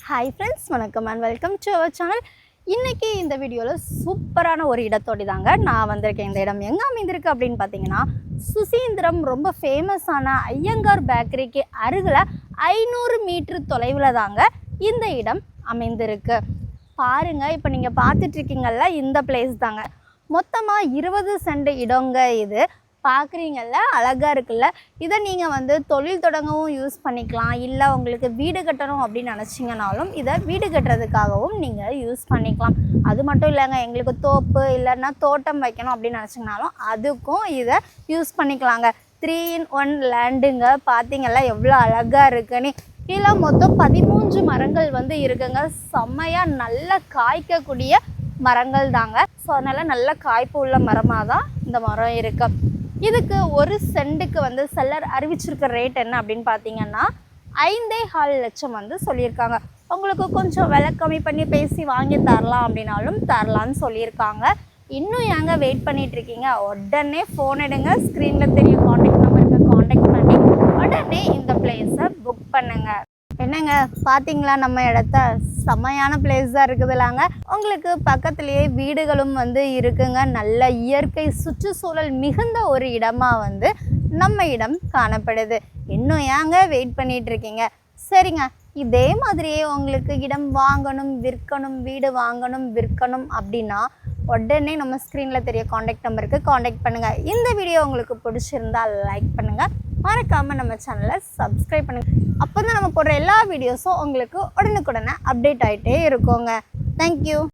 Hi friends, வணக்கம் and welcome to our channel. இன்றைக்கி இந்த வீடியோவில் சூப்பரான ஒரு இடத்தோடி தாங்க நான் வந்திருக்கேன். இந்த இடம் எங்கே அமைந்திருக்கு அப்படின்னு பார்த்தீங்கன்னா, சுசீந்திரம் ரொம்ப ஃபேமஸான ஐயங்கார் பேக்கரிக்கு அருகில் 500 மீட்டர் தொலைவில் தாங்க இந்த இடம் அமைந்திருக்கு. பாருங்கள், இப்போ நீங்கள் பார்த்துட்ருக்கீங்கள்ல, இந்த பிளேஸ் தாங்க. மொத்தமாக 20 சென்ட் இடங்க இது. பார்க்குறீங்கள்ல, அழகாக இருக்குல்ல. இதை நீங்கள் தொழில் தொடங்கவும் யூஸ் பண்ணிக்கலாம், இல்லை உங்களுக்கு வீடு கட்டணும் அப்படின்னு நினச்சிங்கனாலும் இதை வீடு கட்டுறதுக்காகவும் நீங்கள் யூஸ் பண்ணிக்கலாம். அது மட்டும் இல்லைங்க, எங்களுக்கு தோப்பு இல்லைன்னா தோட்டம் வைக்கணும் அப்படின்னு நினச்சிங்கனாலும் அதுக்கும் இதை யூஸ் பண்ணிக்கலாங்க. 3-in-1 லேண்டுங்க. பார்த்தீங்கள்ல எவ்வளோ அழகாக இருக்குன்னு. கீழே மொத்தம் 13 மரங்கள் இருக்குங்க. செம்மையாக நல்லா காய்க்கக்கூடிய மரங்கள் தாங்க. ஸோ அதனால் நல்ல காய்ப்பு உள்ள மரமாக தான் இந்த மரம் இருக்குது. இதுக்கு ஒரு சென்ட்டுக்கு செல்லர் அறிவிச்சிருக்க ரேட் என்ன அப்படின்னு பார்த்தீங்கன்னா 5.25 லட்சம் சொல்லியிருக்காங்க. உங்களுக்கு கொஞ்சம் விலை கம்மி பண்ணி பேசி வாங்கி தரலாம் அப்படின்னாலும் தரலான்னு சொல்லியிருக்காங்க. இன்னும் ஏங்க வெயிட் பண்ணிகிட்ருக்கீங்க? உடனே ஃபோன் எடுங்க. ஸ்க்ரீனில் தெரிய காண்டாக்ட் நம்பருக்கு காண்டாக்ட் பண்ணி உடனே இந்த பிளேஸை புக் பண்ணுங்கள். என்னங்க பார்த்தீங்களா, நம்ம இடத்த செம்மையான பிளேஸ் தான் இருக்குதுலாங்க. உங்களுக்கு பக்கத்துலேயே வீடுகளும் இருக்குங்க. நல்ல இயற்கை சுற்றுச்சூழல் மிகுந்த ஒரு இடமாக நம்ம இடம் காணப்படுது. இன்னும் ஏங்க வெயிட் பண்ணிகிட்ருக்கீங்க? சரிங்க, இதே மாதிரியே உங்களுக்கு இடம் வாங்கணும், விற்கணும், வீடு வாங்கணும், விற்கணும் அப்படின்னா உடனே நம்ம ஸ்க்ரீனில் தெரிய காண்டாக்ட் நம்பருக்கு காண்டாக்ட் பண்ணுங்கள். இந்த வீடியோ உங்களுக்கு பிடிச்சிருந்தால் லைக் பண்ணுங்கள். மறக்காமல் நம்ம சேனலை சப்ஸ்கிரைப் பண்ணுங்கள். அப்போ தான் நம்ம போடுற எல்லா வீடியோஸும் உங்களுக்கு உடனுக்குடனே அப்டேட் ஆகிட்டே இருக்குங்க. தேங்க்யூ.